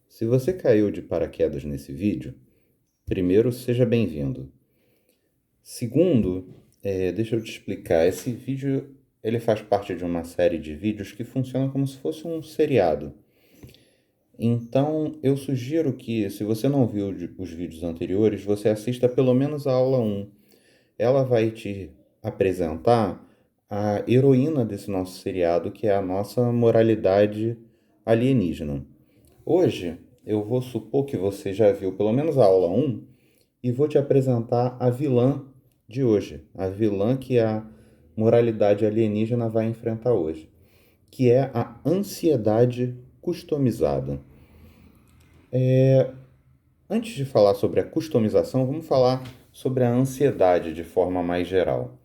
Se você caiu de paraquedas nesse vídeo, primeiro, seja bem-vindo. Segundo, deixa eu te explicar, esse vídeo ele faz parte de uma série de vídeos que funciona como se fosse um seriado. Então, eu sugiro que, se você não viu os vídeos anteriores, você assista pelo menos a aula um. Ela vai te apresentar a heroína desse nosso seriado, que é a nossa moralidade alienígena. Hoje, eu vou supor que você já viu pelo menos a aula um e vou te apresentar a vilã de hoje, a vilã que a moralidade alienígena vai enfrentar hoje, que é a ansiedade customizada. Antes de falar sobre a customização, vamos falar sobre a ansiedade de forma mais geral.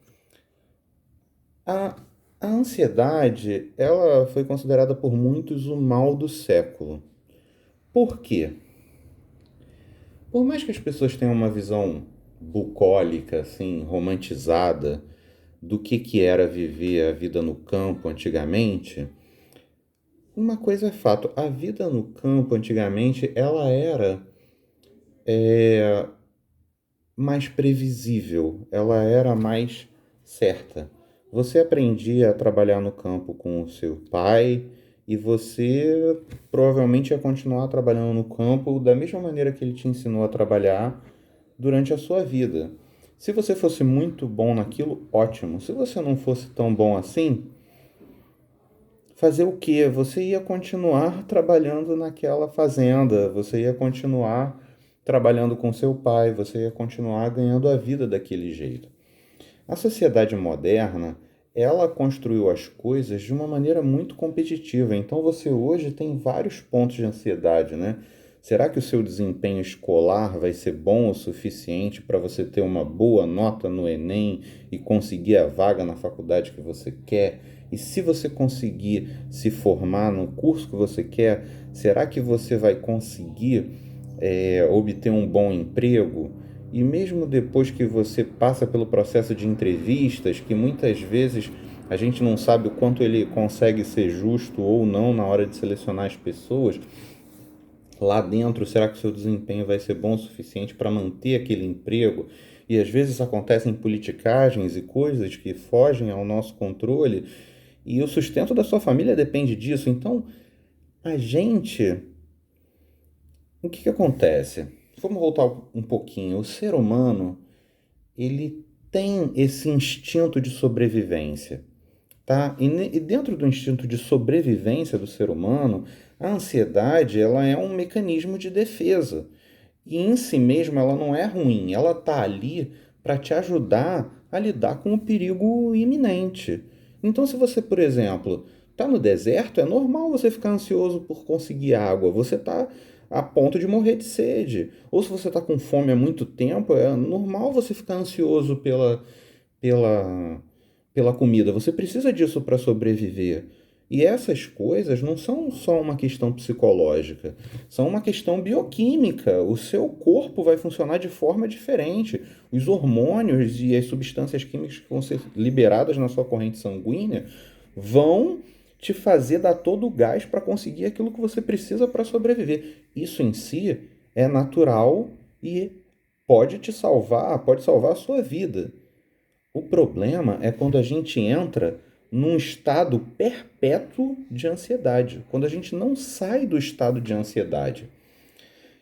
A, a ansiedade, ela foi considerada por muitos o mal do século. Por quê? Por mais que as pessoas tenham uma visão bucólica, assim, romantizada do que era viver a vida no campo antigamente, uma coisa é fato, a vida no campo antigamente ela era mais previsível, ela era mais certa. Você aprendia a trabalhar no campo com o seu pai e você provavelmente ia continuar trabalhando no campo da mesma maneira que ele te ensinou a trabalhar durante a sua vida. Se você fosse muito bom naquilo, ótimo. Se você não fosse tão bom assim, fazer o quê? Você ia continuar trabalhando naquela fazenda, você ia continuar trabalhando com seu pai, você ia continuar ganhando a vida daquele jeito. A sociedade moderna, ela construiu as coisas de uma maneira muito competitiva. Então você hoje tem vários pontos de ansiedade, né? Será que o seu desempenho escolar vai ser bom o suficiente para você ter uma boa nota no Enem e conseguir a vaga na faculdade que você quer? E se você conseguir se formar no curso que você quer, será que você vai conseguir obter um bom emprego? E mesmo depois que você passa pelo processo de entrevistas, que muitas vezes a gente não sabe o quanto ele consegue ser justo ou não na hora de selecionar as pessoas, lá dentro, será que o seu desempenho vai ser bom o suficiente para manter aquele emprego? E às vezes acontecem politicagens e coisas que fogem ao nosso controle, e o sustento da sua família depende disso. Então, a gente, o que acontece? Vamos voltar um pouquinho. O ser humano, ele tem esse instinto de sobrevivência, tá? E dentro do instinto de sobrevivência do ser humano, a ansiedade, ela é um mecanismo de defesa. E em si mesma ela não é ruim, ela tá ali para te ajudar a lidar com o perigo iminente. Então, se você, por exemplo, tá no deserto, é normal você ficar ansioso por conseguir água. Você tá a ponto de morrer de sede. Ou se você tá com fome há muito tempo, é normal você ficar ansioso pela, pela comida. Você precisa disso para sobreviver. E essas coisas não são só uma questão psicológica, são uma questão bioquímica. O seu corpo vai funcionar de forma diferente. Os hormônios e as substâncias químicas que vão ser liberadas na sua corrente sanguínea vão te fazer dar todo o gás para conseguir aquilo que você precisa para sobreviver. Isso em si é natural e pode te salvar, pode salvar a sua vida. O problema é quando a gente entra num estado perpétuo de ansiedade, quando a gente não sai do estado de ansiedade.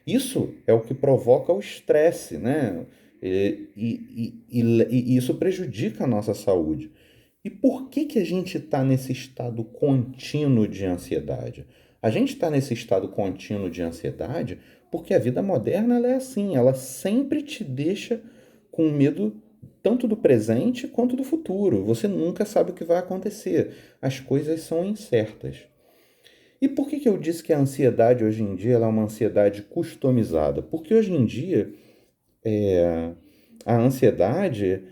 Isso é o que provoca o estresse, né? E isso prejudica a nossa saúde. E por que a gente está nesse estado contínuo de ansiedade? A gente está nesse estado contínuo de ansiedade porque a vida moderna ela é assim, ela sempre te deixa com medo tanto do presente quanto do futuro. Você nunca sabe o que vai acontecer. As coisas são incertas. E por que eu disse que a ansiedade hoje em dia ela é uma ansiedade customizada? Porque hoje em dia a ansiedade,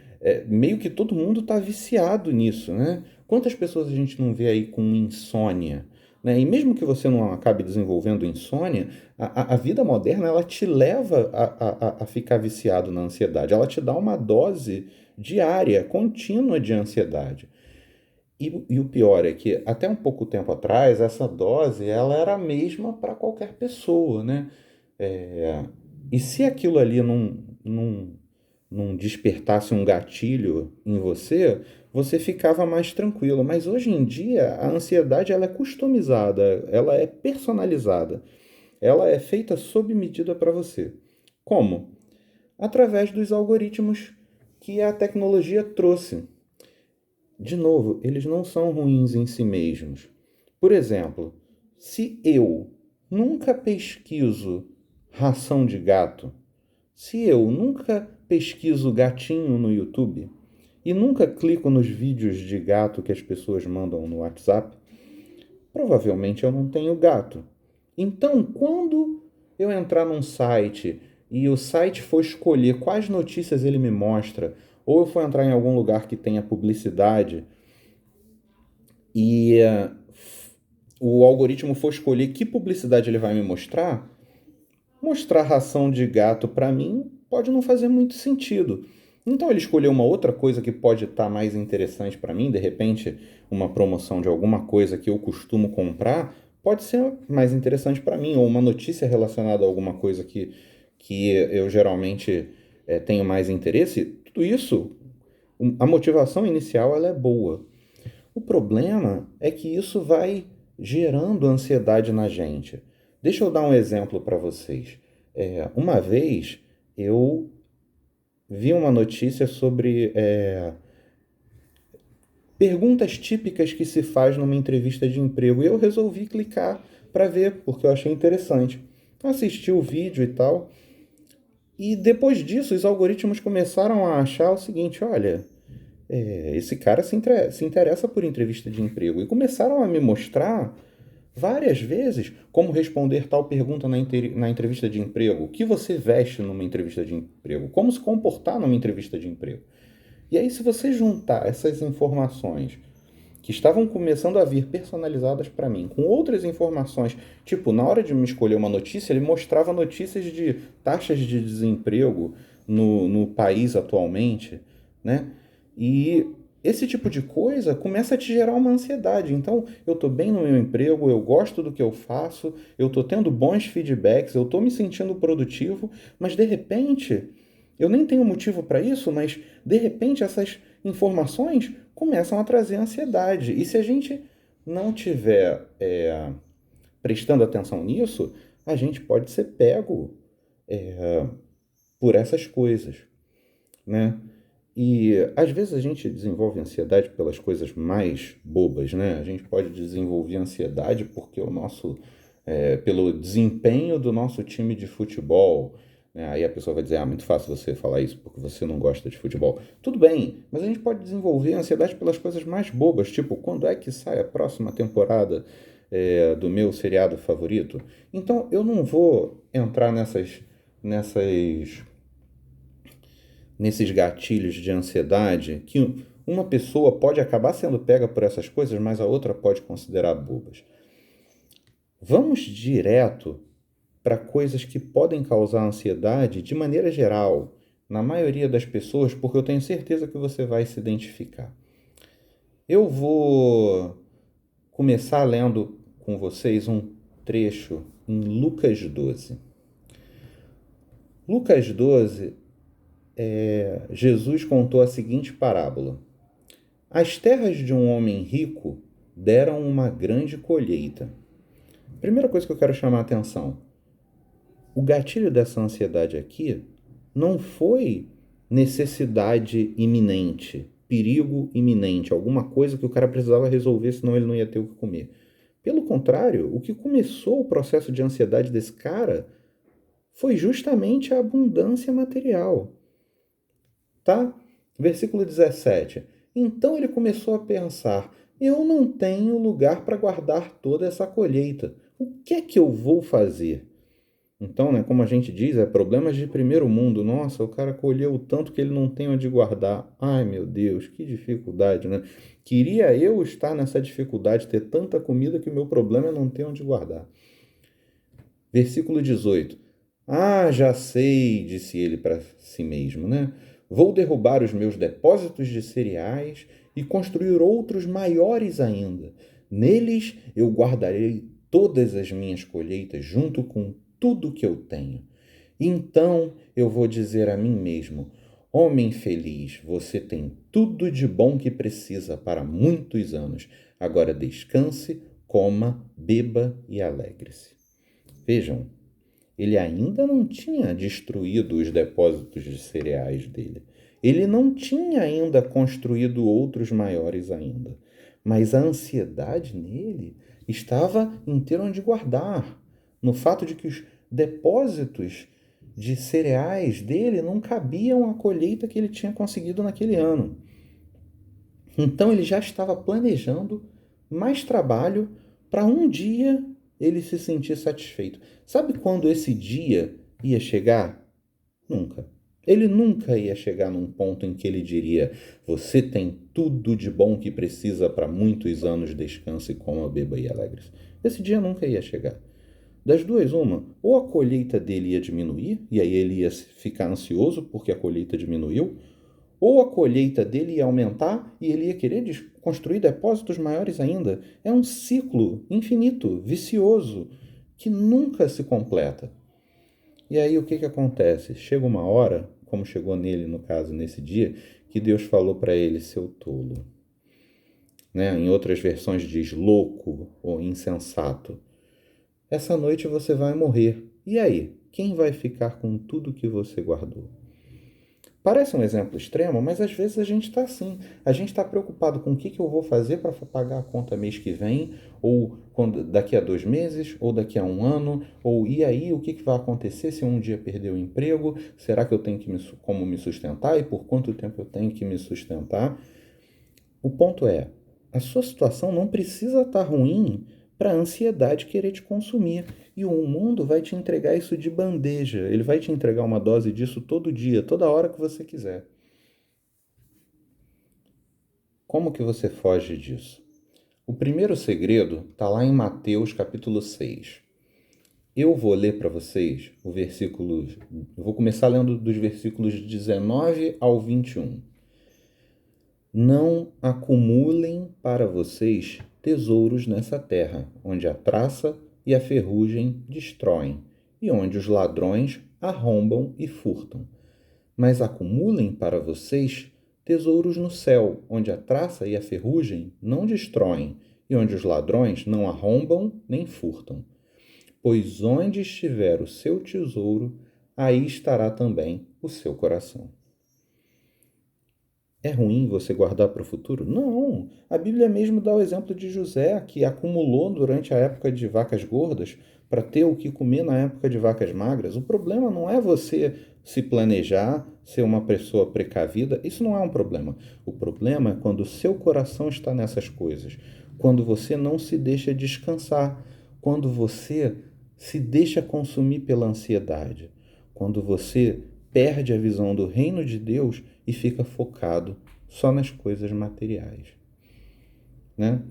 meio que todo mundo está viciado nisso, né? Quantas pessoas a gente não vê aí com insônia? Né? E mesmo que você não acabe desenvolvendo insônia, a vida moderna ela te leva a ficar viciado na ansiedade. Ela te dá uma dose diária, contínua de ansiedade. E o pior é que até um pouco tempo atrás, essa dose ela era a mesma para qualquer pessoa, né? É, e se aquilo ali não despertasse um gatilho em você, você ficava mais tranquilo. Mas hoje em dia, a ansiedade ela é customizada, ela é personalizada, ela é feita sob medida para você. Como? Através dos algoritmos que a tecnologia trouxe. De novo, eles não são ruins em si mesmos. Por exemplo, se eu nunca pesquiso ração de gato, se eu nunca pesquiso gatinho no YouTube e nunca clico nos vídeos de gato que as pessoas mandam no WhatsApp, provavelmente eu não tenho gato. Então, quando eu entrar num site e o site for escolher quais notícias ele me mostra, ou eu for entrar em algum lugar que tenha publicidade e o algoritmo for escolher que publicidade ele vai me mostrar, mostrar ração de gato para mim pode não fazer muito sentido. Então ele escolheu uma outra coisa que pode estar mais interessante para mim, de repente uma promoção de alguma coisa que eu costumo comprar, pode ser mais interessante para mim, ou uma notícia relacionada a alguma coisa que eu geralmente tenho mais interesse. Tudo isso, a motivação inicial ela é boa. O problema é que isso vai gerando ansiedade na gente. Deixa eu dar um exemplo para vocês. Uma vez eu vi uma notícia sobre perguntas típicas que se faz numa entrevista de emprego e eu resolvi clicar para ver, porque eu achei interessante. Assisti o vídeo e tal. E depois disso, os algoritmos começaram a achar o seguinte: olha, esse cara se interessa por entrevista de emprego. E começaram a me mostrar várias vezes como responder tal pergunta na entrevista de emprego, o que você veste numa entrevista de emprego, como se comportar numa entrevista de emprego. E aí, se você juntar essas informações que estavam começando a vir personalizadas para mim, com outras informações, tipo, na hora de me escolher uma notícia, ele mostrava notícias de taxas de desemprego no país atualmente, né? E esse tipo de coisa começa a te gerar uma ansiedade. Então, eu estou bem no meu emprego, eu gosto do que eu faço, eu estou tendo bons feedbacks, eu estou me sentindo produtivo, mas de repente, eu nem tenho motivo para isso, mas de repente essas informações começam a trazer ansiedade. E se a gente não tiver prestando atenção nisso, a gente pode ser pego por essas coisas, né? E às vezes a gente desenvolve ansiedade pelas coisas mais bobas, né? A gente pode desenvolver ansiedade porque pelo desempenho do nosso time de futebol, né? Aí a pessoa vai dizer, muito fácil você falar isso porque você não gosta de futebol. Tudo bem, mas a gente pode desenvolver ansiedade pelas coisas mais bobas, tipo, quando é que sai a próxima temporada do meu seriado favorito? Então eu não vou entrar nessas nesses gatilhos de ansiedade que uma pessoa pode acabar sendo pega por essas coisas, mas a outra pode considerar bobas. Vamos direto para coisas que podem causar ansiedade de maneira geral, na maioria das pessoas, porque eu tenho certeza que você vai se identificar. Eu vou começar lendo com vocês um trecho em Lucas 12. Lucas 12, Jesus contou a seguinte parábola. As terras de um homem rico deram uma grande colheita. Primeira coisa que eu quero chamar a atenção: o gatilho dessa ansiedade aqui não foi necessidade iminente, perigo iminente, alguma coisa que o cara precisava resolver, senão ele não ia ter o que comer. Pelo contrário, o que começou o processo de ansiedade desse cara foi justamente a abundância material. Tá? Versículo 17. Então ele começou a pensar: eu não tenho lugar para guardar toda essa colheita. O que é que eu vou fazer? Então, né, como a gente diz, problemas de primeiro mundo. Nossa, o cara colheu o tanto que ele não tem onde guardar. Ai, meu Deus, que dificuldade, né? Queria eu estar nessa dificuldade, ter tanta comida que o meu problema é não ter onde guardar. Versículo 18. Ah, já sei, disse ele para si mesmo, né? Vou derrubar os meus depósitos de cereais e construir outros maiores ainda. Neles eu guardarei todas as minhas colheitas junto com tudo que eu tenho. Então eu vou dizer a mim mesmo: homem feliz, você tem tudo de bom que precisa para muitos anos. Agora descanse, coma, beba e alegre-se. Vejam, ele ainda não tinha destruído os depósitos de cereais dele. Ele não tinha ainda construído outros maiores ainda. Mas a ansiedade nele estava em ter onde guardar, no fato de que os depósitos de cereais dele não cabiam à colheita que ele tinha conseguido naquele ano. Então ele já estava planejando mais trabalho para um dia ele se sentir satisfeito. Sabe quando esse dia ia chegar? Nunca. Ele nunca ia chegar num ponto em que ele diria: você tem tudo de bom que precisa para muitos anos, descanse, coma, beba e alegre-se. Esse dia nunca ia chegar. Das duas, uma, ou a colheita dele ia diminuir, e aí ele ia ficar ansioso porque a colheita diminuiu, ou a colheita dele ia aumentar e ele ia querer construir depósitos maiores ainda. É um ciclo infinito, vicioso, que nunca se completa. E aí o que que acontece? Chega uma hora, como chegou nele no caso nesse dia, que Deus falou para ele: seu tolo. Né? Em outras versões diz louco ou insensato. Essa noite você vai morrer. E aí? Quem vai ficar com tudo que você guardou? Parece um exemplo extremo, mas às vezes a gente está assim. A gente está preocupado com o que eu vou fazer para pagar a conta mês que vem, ou daqui a 2 meses, ou daqui a um ano, ou e aí o que vai acontecer se eu um dia perder o emprego? Será que eu tenho como me sustentar e por quanto tempo eu tenho que me sustentar? O ponto é, a sua situação não precisa estar ruim para a ansiedade querer te consumir. E o mundo vai te entregar isso de bandeja. Ele vai te entregar uma dose disso todo dia, toda hora que você quiser. Como que você foge disso? O primeiro segredo está lá em Mateus capítulo 6. Eu vou ler para vocês o versículo. Eu vou começar lendo dos versículos 19 ao 21. Não acumulem para vocês tesouros nessa terra, onde a traça e a ferrugem destroem, e onde os ladrões arrombam e furtam. Mas acumulem para vocês tesouros no céu, onde a traça e a ferrugem não destroem, e onde os ladrões não arrombam nem furtam. Pois onde estiver o seu tesouro, aí estará também o seu coração. É ruim você guardar para o futuro? Não. A Bíblia mesmo dá o exemplo de José, que acumulou durante a época de vacas gordas para ter o que comer na época de vacas magras. O problema não é você se planejar, ser uma pessoa precavida. Isso não é um problema. O problema é quando o seu coração está nessas coisas. Quando você não se deixa descansar. Quando você se deixa consumir pela ansiedade. Quando você perde a visão do reino de Deus e fica focado só nas coisas materiais, né?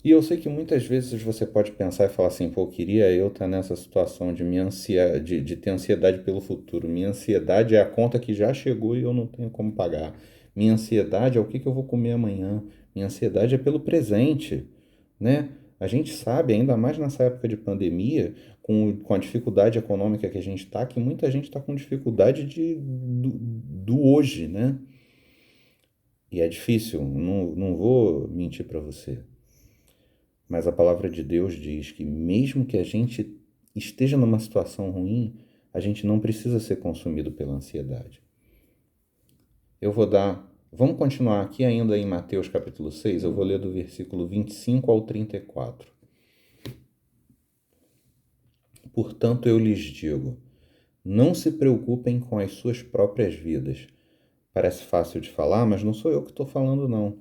E eu sei que muitas vezes você pode pensar e falar assim: pô, queria eu estar nessa situação de ter ansiedade pelo futuro. Minha ansiedade é a conta que já chegou e eu não tenho como pagar. Minha ansiedade é o que eu vou comer amanhã. Minha ansiedade é pelo presente, né? A gente sabe, ainda mais nessa época de pandemia, com a dificuldade econômica que a gente está, que muita gente está com dificuldade do hoje, né? E é difícil, não vou mentir para você. Mas a palavra de Deus diz que mesmo que a gente esteja numa situação ruim, a gente não precisa ser consumido pela ansiedade. Vamos continuar aqui ainda em Mateus capítulo 6, eu vou ler do versículo 25 ao 34. Portanto, eu lhes digo, não se preocupem com as suas próprias vidas. Parece fácil de falar, mas não sou eu que estou falando, não.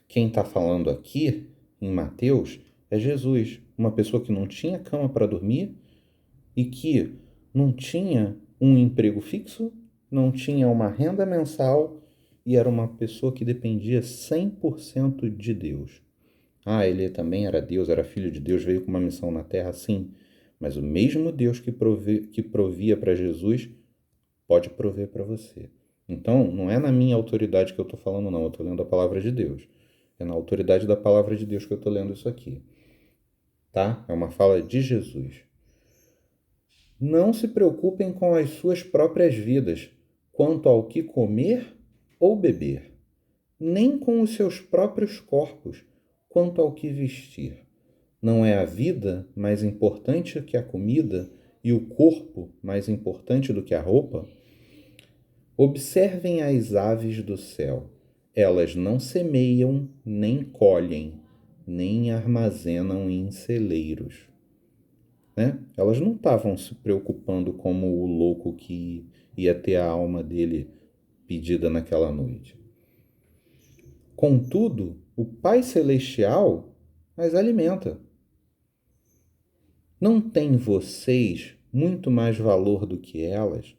Quem está falando aqui, em Mateus, é Jesus, uma pessoa que não tinha cama para dormir e que não tinha um emprego fixo, não tinha uma renda mensal e era uma pessoa que dependia 100% de Deus. Ele também era Deus, era filho de Deus, veio com uma missão na terra, sim. Mas o mesmo Deus que provia para Jesus pode prover para você. Então, não é na minha autoridade que eu estou falando, não. Eu estou lendo a palavra de Deus. É na autoridade da palavra de Deus que eu estou lendo isso aqui. Tá? É uma fala de Jesus. Não se preocupem com as suas próprias vidas, quanto ao que comer ou beber, nem com os seus próprios corpos, quanto ao que vestir. Não é a vida mais importante que a comida e o corpo mais importante do que a roupa? Observem as aves do céu. Elas não semeiam, nem colhem, nem armazenam em celeiros. Né? Elas não estavam se preocupando como o louco que ia ter a alma dele pedida naquela noite. Contudo, o Pai Celestial as alimenta. Não têm vocês muito mais valor do que elas?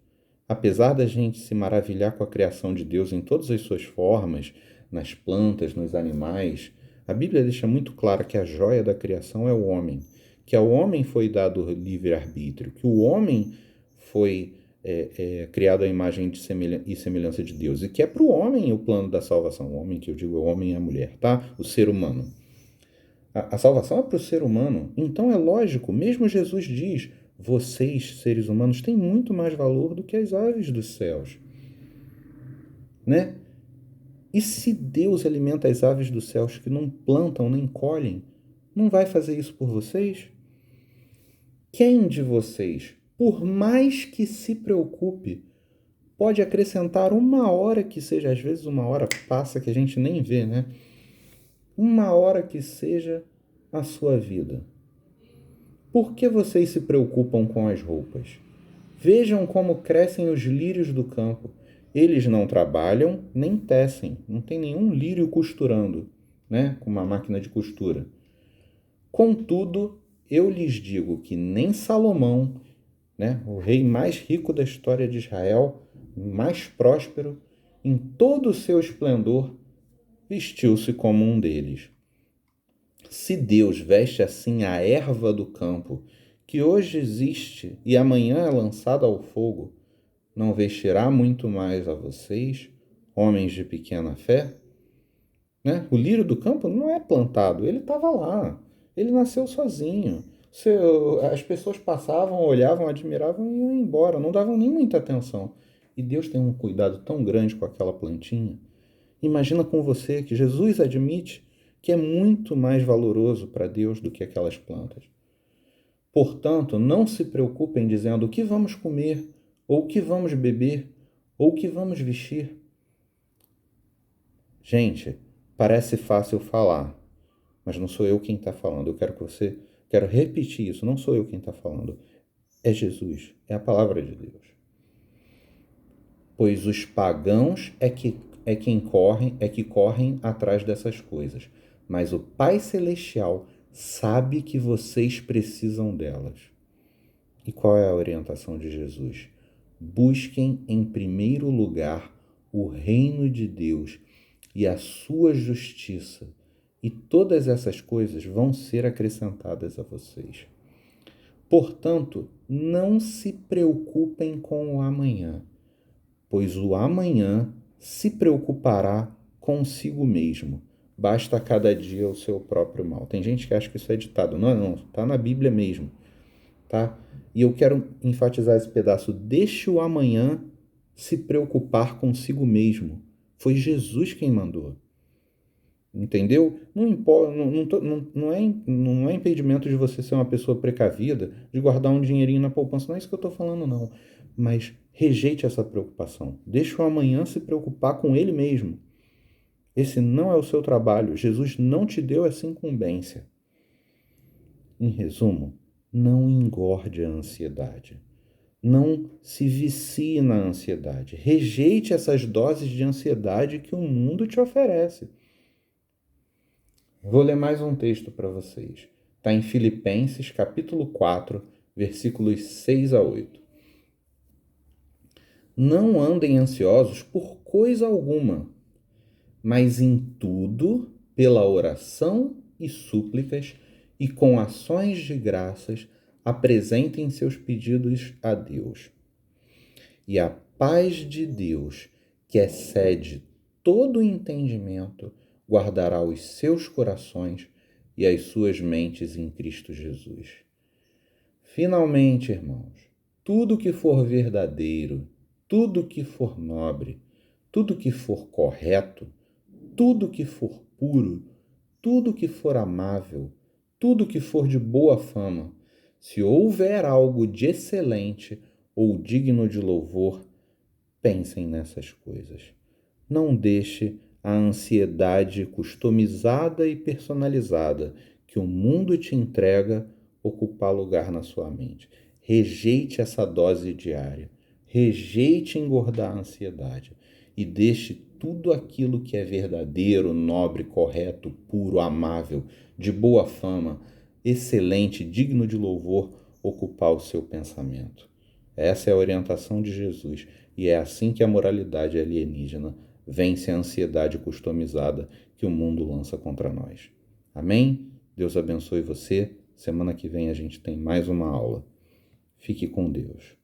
Apesar da gente se maravilhar com a criação de Deus em todas as suas formas, nas plantas, nos animais, a Bíblia deixa muito claro que a joia da criação é o homem, que ao homem foi dado o livre-arbítrio, que o homem foi criado à imagem e semelhança de Deus, e que é para o homem o plano da salvação. O homem, que eu digo, é o homem e a mulher, tá? O ser humano. A salvação é para o ser humano. Então é lógico, mesmo Jesus diz: vocês, seres humanos, têm muito mais valor do que as aves dos céus. Né? E se Deus alimenta as aves dos céus que não plantam nem colhem, não vai fazer isso por vocês? Quem de vocês, por mais que se preocupe, pode acrescentar uma hora que seja, às vezes uma hora passa que a gente nem vê, né? Uma hora que seja a sua vida? Por que vocês se preocupam com as roupas? Vejam como crescem os lírios do campo. Eles não trabalham nem tecem. Não tem nenhum lírio costurando, né? Com uma máquina de costura. Contudo, eu lhes digo que nem Salomão, né, o rei mais rico da história de Israel, mais próspero, em todo o seu esplendor, vestiu-se como um deles. Se Deus veste assim a erva do campo, que hoje existe e amanhã é lançada ao fogo, não vestirá muito mais a vocês, homens de pequena fé? Né? O lírio do campo não é plantado, ele estava lá, ele nasceu sozinho. As pessoas passavam, olhavam, admiravam e iam embora, não davam nem muita atenção. E Deus tem um cuidado tão grande com aquela plantinha. Imagina com você que Jesus admite que é muito mais valoroso para Deus do que aquelas plantas. Portanto, não se preocupem dizendo o que vamos comer, ou o que vamos beber, ou o que vamos vestir. Gente, parece fácil falar, mas não sou eu quem está falando. Quero repetir isso, não sou eu quem está falando. É Jesus, é a palavra de Deus. Pois os pagãos que correm atrás dessas coisas, mas o Pai Celestial sabe que vocês precisam delas. E qual é a orientação de Jesus? Busquem em primeiro lugar o reino de Deus e a sua justiça, e todas essas coisas vão ser acrescentadas a vocês. Portanto, não se preocupem com o amanhã, pois o amanhã se preocupará consigo mesmo. Basta cada dia o seu próprio mal. Tem gente que acha que isso é ditado. Não, está na Bíblia mesmo. Tá? E eu quero enfatizar esse pedaço. Deixe o amanhã se preocupar consigo mesmo. Foi Jesus quem mandou. Entendeu? Não é impedimento de você ser uma pessoa precavida, de guardar um dinheirinho na poupança. Não é isso que eu estou falando, não. Mas rejeite essa preocupação. Deixe o amanhã se preocupar com ele mesmo. Esse não é o seu trabalho. Jesus não te deu essa incumbência. Em resumo, não engorde a ansiedade. Não se vicie na ansiedade. Rejeite essas doses de ansiedade que o mundo te oferece. Vou ler mais um texto para vocês. Está em Filipenses, capítulo 4, versículos 6 a 8. Não andem ansiosos por coisa alguma, mas em tudo, pela oração e súplicas e com ações de graças, apresentem seus pedidos a Deus. E a paz de Deus, que excede todo o entendimento, guardará os seus corações e as suas mentes em Cristo Jesus. Finalmente, irmãos, tudo que for verdadeiro, tudo que for nobre, tudo que for correto, tudo que for puro, tudo que for amável, tudo que for de boa fama, se houver algo de excelente ou digno de louvor, pensem nessas coisas. Não deixe a ansiedade customizada e personalizada que o mundo te entrega ocupar lugar na sua mente. Rejeite essa dose diária. Rejeite engordar a ansiedade e deixe tudo aquilo que é verdadeiro, nobre, correto, puro, amável, de boa fama, excelente, digno de louvor ocupar o seu pensamento. Essa é a orientação de Jesus e é assim que a moralidade alienígena vence a ansiedade customizada que o mundo lança contra nós. Amém? Deus abençoe você. Semana que vem a gente tem mais uma aula. Fique com Deus.